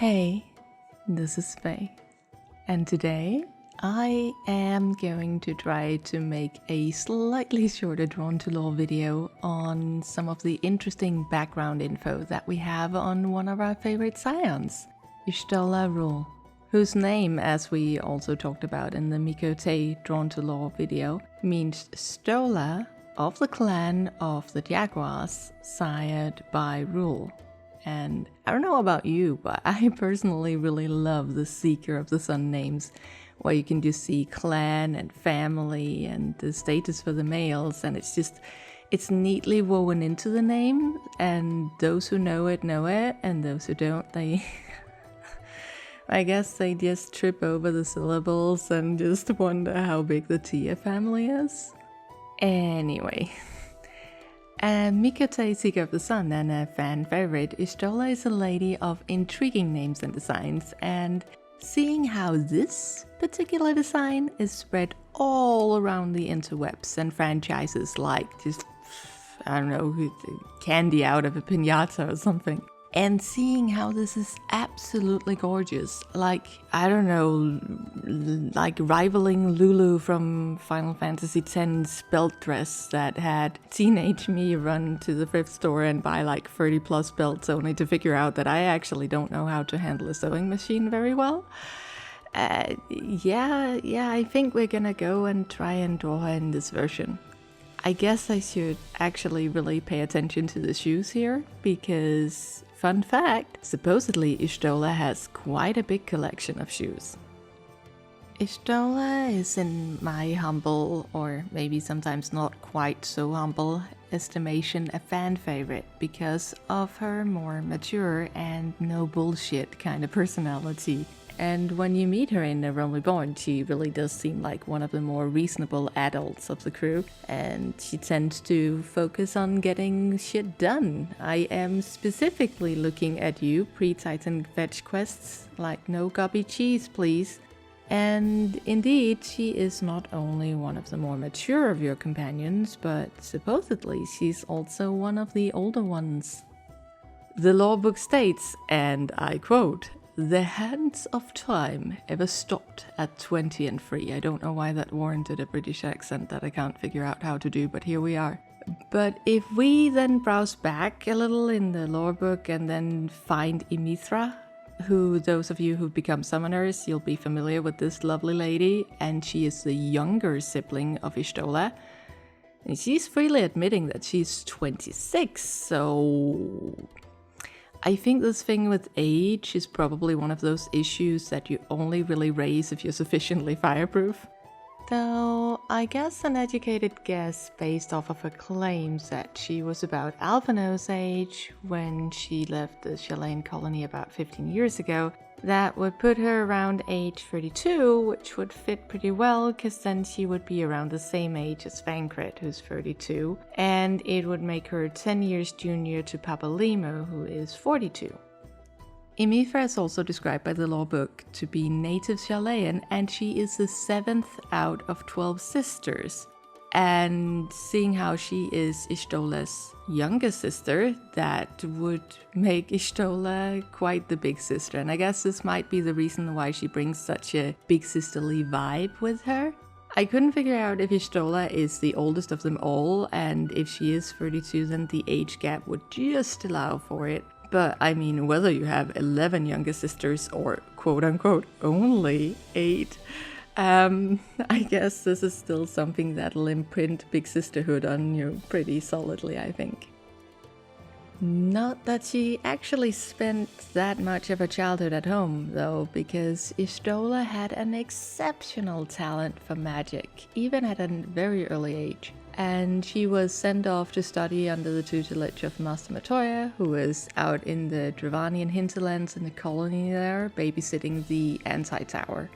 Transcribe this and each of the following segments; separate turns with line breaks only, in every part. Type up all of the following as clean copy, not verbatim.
Hey, this is Faye, and today I am going to try to make a slightly shorter Drawn to Lore video on some of the interesting background info that we have on one of our favorite scions, Rhul, whose name, as we also talked about in the Matoya Drawn to Lore video, means Stola of the clan of the Jaguars, sired by Rhul. And I don't know about you, but I personally really love the Seeker of the Sun names, where you can just see clan and family and the status for the males, and it's neatly woven into the name, and those who know it, and those who don't, I guess they just trip over the syllables and just wonder how big the Tia family is. Anyway. Mikote, Seeker of the Sun, and a fan favorite, Ishtola is a lady of intriguing names and designs, and seeing how this particular design is spread all around the interwebs and franchises like just, I don't know, candy out of a piñata or something. And seeing how this is absolutely gorgeous, like, I don't know, like rivaling Lulu from Final Fantasy X's belt dress that had teenage me run to the thrift store and buy like 30 plus belts only to figure out that I actually don't know how to handle a sewing machine very well. Yeah, I think we're gonna go and try and draw her in this version. I guess I should actually really pay attention to the shoes here, because, fun fact, supposedly Ishtola has quite a big collection of shoes. Ishtola is, in my humble, or maybe sometimes not quite so humble, estimation, a fan favorite because of her more mature and no bullshit kind of personality. And when you meet her in The Realm Reborn, she really does seem like one of the more reasonable adults of the crew, and she tends to focus on getting shit done. I am specifically looking at you, pre-Titan fetch quests, like no gobby cheese please. And indeed, she is not only one of the more mature of your companions, but supposedly she's also one of the older ones. The lorebook states, and I quote, "The hands of time ever stopped at 20 and 3. I don't know why that warranted a British accent that I can't figure out how to do, but here we are. But if we then browse back a little in the lore book and then find Imithra, who, those of you who've become summoners, you'll be familiar with this lovely lady, and she is the younger sibling of Ishtola. And she's freely admitting that she's 26, so I think this thing with age is probably one of those issues that you only really raise if you're sufficiently fireproof. Though, I guess an educated guess based off of her claims that she was about Alphino's age when she left the Chilean colony about 15 years ago, that would put her around age 32, which would fit pretty well, because then she would be around the same age as Vankret, who's 32, and it would make her 10 years junior to Papa Limo, who is 42. Imithra is also described by the lore book to be native Chilean, and she is the 7th out of 12 sisters. And seeing how she is Ishtola's younger sister, that would make Ishtola quite the big sister. And I guess this might be the reason why she brings such a big sisterly vibe with her. I couldn't figure out if Ishtola is the oldest of them all, and if she is 32, then the age gap would just allow for it. But I mean, whether you have 11 younger sisters or quote-unquote only 8, I guess this is still something that'll imprint big sisterhood on you pretty solidly, I think. Not that she actually spent that much of her childhood at home, though, because Ishtola had an exceptional talent for magic, even at a very early age. And she was sent off to study under the tutelage of Master Matoya, who was out in the Dravanian hinterlands in the colony there, babysitting the anti-tower.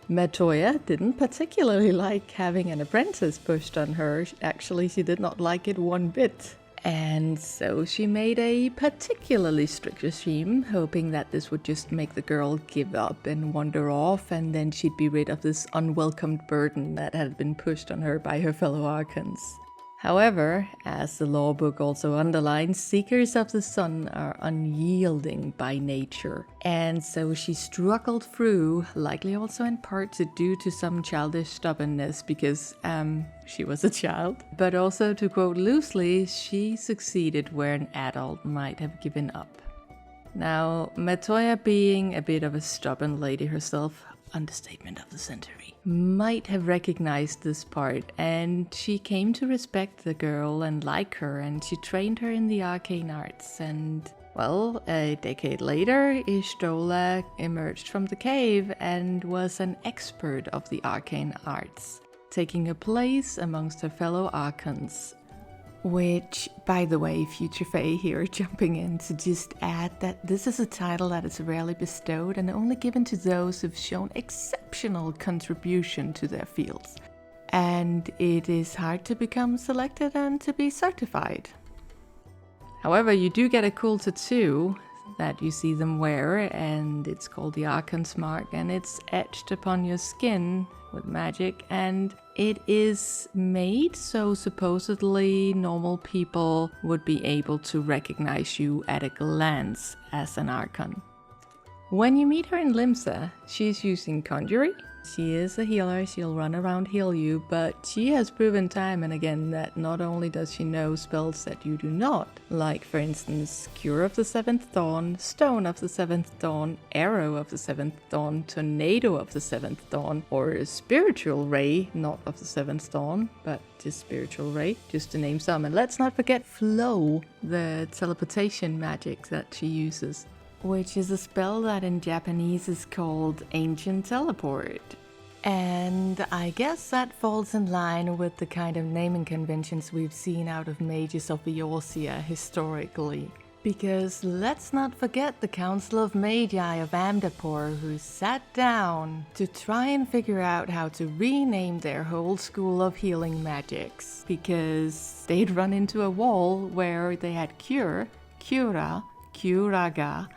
Matoya didn't particularly like having an apprentice pushed on her. Actually, she did not like it one bit. And so she made a particularly strict regime, hoping that this would just make the girl give up and wander off, and then she'd be rid of this unwelcomed burden that had been pushed on her by her fellow Archons. However, as the law book also underlines, Seekers of the Sun are unyielding by nature. And so she struggled through, likely also in part due to some childish stubbornness because she was a child. But also, to quote loosely, she succeeded where an adult might have given up. Now, Matoya, being a bit of a stubborn lady herself, understatement of the century, might have recognized this part, and she came to respect the girl and like her, and she trained her in the arcane arts. And well, a decade later, Y'shtola emerged from the cave and was an expert of the arcane arts, taking a place amongst her fellow archons. Which, by the way, Future Fae here jumping in to just add that this is a title that is rarely bestowed and only given to those who've shown exceptional contribution to their fields. And it is hard to become selected and to be certified. However, you do get a cool tattoo that you see them wear, and it's called the Archon's Mark, and it's etched upon your skin with magic, and it is made so supposedly normal people would be able to recognize you at a glance as an Archon. When you meet her in Limsa, she's using Conjury. She is a healer, she'll run around heal you, but she has proven time and again that not only does she know spells that you do not, like for instance Cure of the Seventh Dawn, Stone of the Seventh Dawn, Arrow of the Seventh Dawn, Tornado of the Seventh Dawn, or Spiritual Ray, not of the Seventh Dawn, but just Spiritual Ray, just to name some. And let's not forget Flow, the teleportation magic that she uses, which is a spell that in Japanese is called Ancient Teleport. And I guess that falls in line with the kind of naming conventions we've seen out of mages of Eorzea historically. Because let's not forget the Council of Magi of Amdapor, who sat down to try and figure out how to rename their whole school of healing magics. Because they'd run into a wall where they had Cure, Cura, Curaga,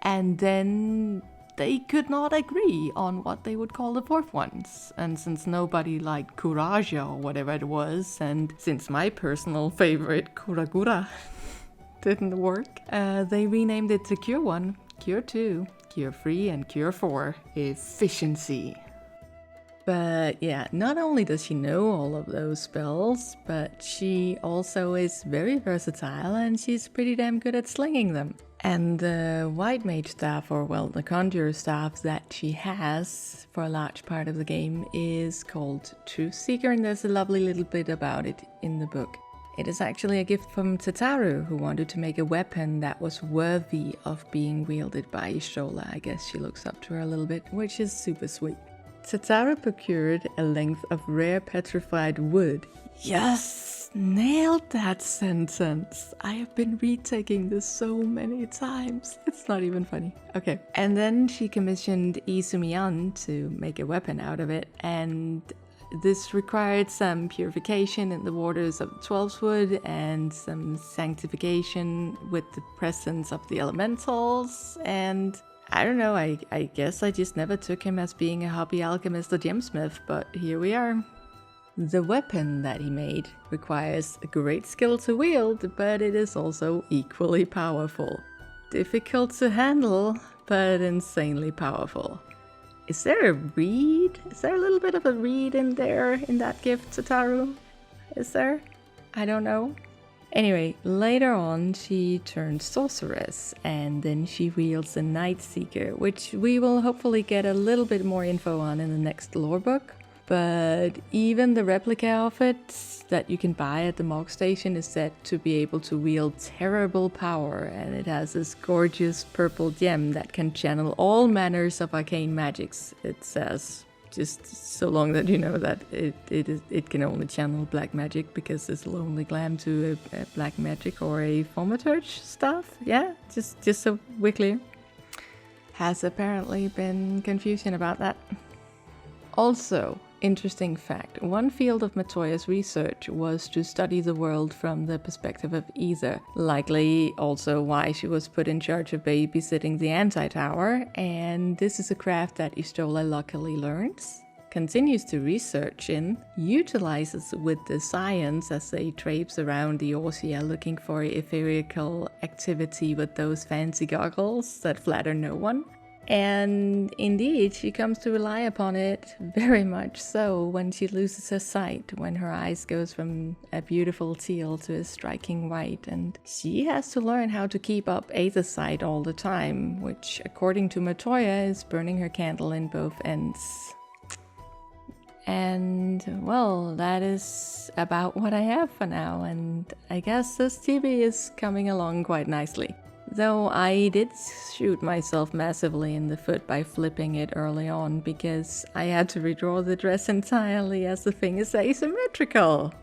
and then they could not agree on what they would call the fourth ones. And since nobody liked Kuraja or whatever it was, and since my personal favorite, Kuragura, didn't work, they renamed it to Cure 1, Cure 2, Cure 3, and Cure 4, Efficiency. But yeah, not only does she know all of those spells, but she also is very versatile and she's pretty damn good at slinging them. And the White Mage staff, or well, the Conjurer staff that she has for a large part of the game is called Truth Seeker, and there's a lovely little bit about it in the book. It is actually a gift from Tataru, who wanted to make a weapon that was worthy of being wielded by Y'shtola. I guess she looks up to her a little bit, which is super sweet. Tataru procured a length of rare petrified wood. Yes! Nailed that sentence. I have been retaking this so many times. It's not even funny. Okay. And then she commissioned Izumiyan to make a weapon out of it, and this required some purification in the waters of the Twelvewood and some sanctification with the presence of the elementals, and I don't know, I guess I just never took him as being a hobby alchemist or gemsmith, but here we are. The weapon that he made requires a great skill to wield, but it is also equally powerful. Difficult to handle, but insanely powerful. Is there a reed? Is there a little bit of a reed in there in that gift, Tataru? Is there? I don't know. Anyway, later on she turned sorceress, and then she wields a Night Seeker, which we will hopefully get a little bit more info on in the next lore book. But even the replica of it that you can buy at the Mog Station is said to be able to wield terrible power, and it has this gorgeous purple gem that can channel all manners of arcane magics, it says. Just so long that you know that it can only channel black magic, because this will only glam to a black magic or a thaumaturge stuff. Yeah, just so we're clear. Has apparently been confusion about that. Also, interesting fact, one field of Matoya's research was to study the world from the perspective of ether, likely also why she was put in charge of babysitting the Anti-Tower, and this is a craft that Y'shtola luckily learns, continues to research in, utilizes with the science as they traipse around the Eorzea looking for ethereal activity with those fancy goggles that flatter no one. And indeed, she comes to rely upon it very much so when she loses her sight, when her eyes goes from a beautiful teal to a striking white, and she has to learn how to keep up aether sight all the time, which according to Matoya is burning her candle in both ends. And well, that is about what I have for now, and I guess this TV is coming along quite nicely. Though I did shoot myself massively in the foot by flipping it early on because I had to redraw the dress entirely as the thing is asymmetrical.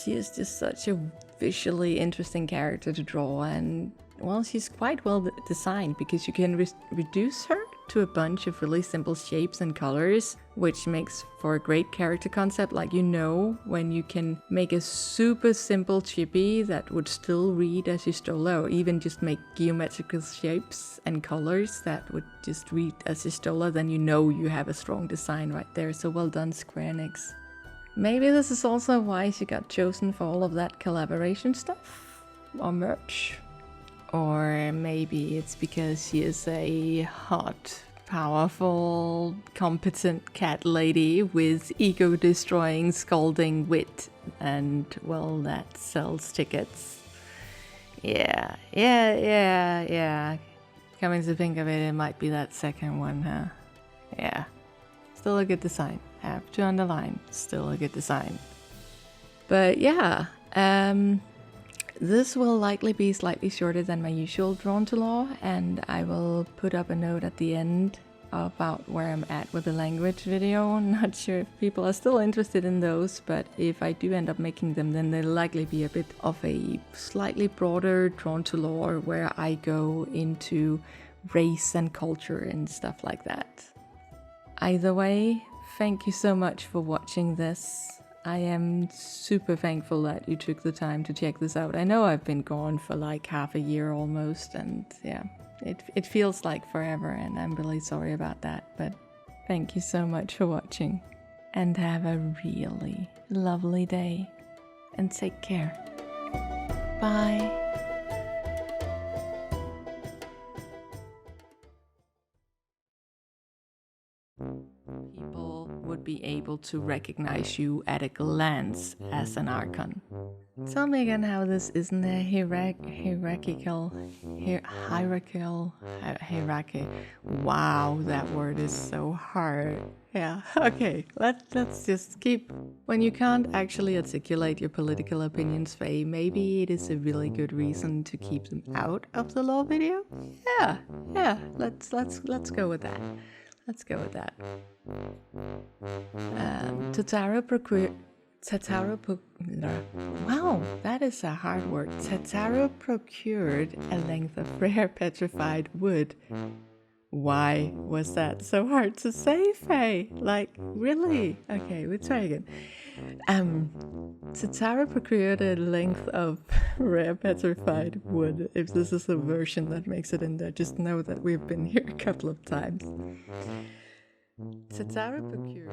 She is just such a visually interesting character to draw, and well, she's quite well designed because you can reduce her to a bunch of really simple shapes and colors, which makes for a great character concept. Like, you know, when you can make a super simple chibi that would still read as Y'shtola, or even just make geometrical shapes and colors that would just read as Y'shtola, then you know you have a strong design right there. So well done, Square Enix. Maybe this is also why she got chosen for all of that collaboration stuff or merch. Or maybe it's because she is a hot, powerful, competent cat lady with ego-destroying, scalding wit, and, well, that sells tickets. Yeah. Coming to think of it, it might be that second one, huh? Yeah. Still a good design. Have to underline, still a good design. But yeah, this will likely be slightly shorter than my usual Drawn to Law, and I will put up a note at the end about where I'm at with the language video. I'm not sure if people are still interested in those, but if I do end up making them, then they'll likely be a bit of a slightly broader Drawn to Law where I go into race and culture and stuff like that. Either way, thank you so much for watching this. I am super thankful that you took the time to check this out. I know I've been gone for like half a year almost, and yeah, it feels like forever, and I'm really sorry about that, but thank you so much for watching, and have a really lovely day, and take care. Bye. People would be able to recognize you at a glance as an Archon. Tell me again how this isn't a hierarchy. Wow, that word is so hard. Yeah, okay, let's just keep. When you can't actually articulate your political opinions, Faye, maybe it is a really good reason to keep them out of the law video? Yeah, let's go with that. Let's go with that. Wow, that is a hard word. Tataro procured a length of rare petrified wood. Why was that so hard to say, Faye? Like, really? Okay, we'll try again. Tataro procured a length of rare petrified wood. If this is a version that makes it in there, just know that we've been here a couple of times. Tataro procured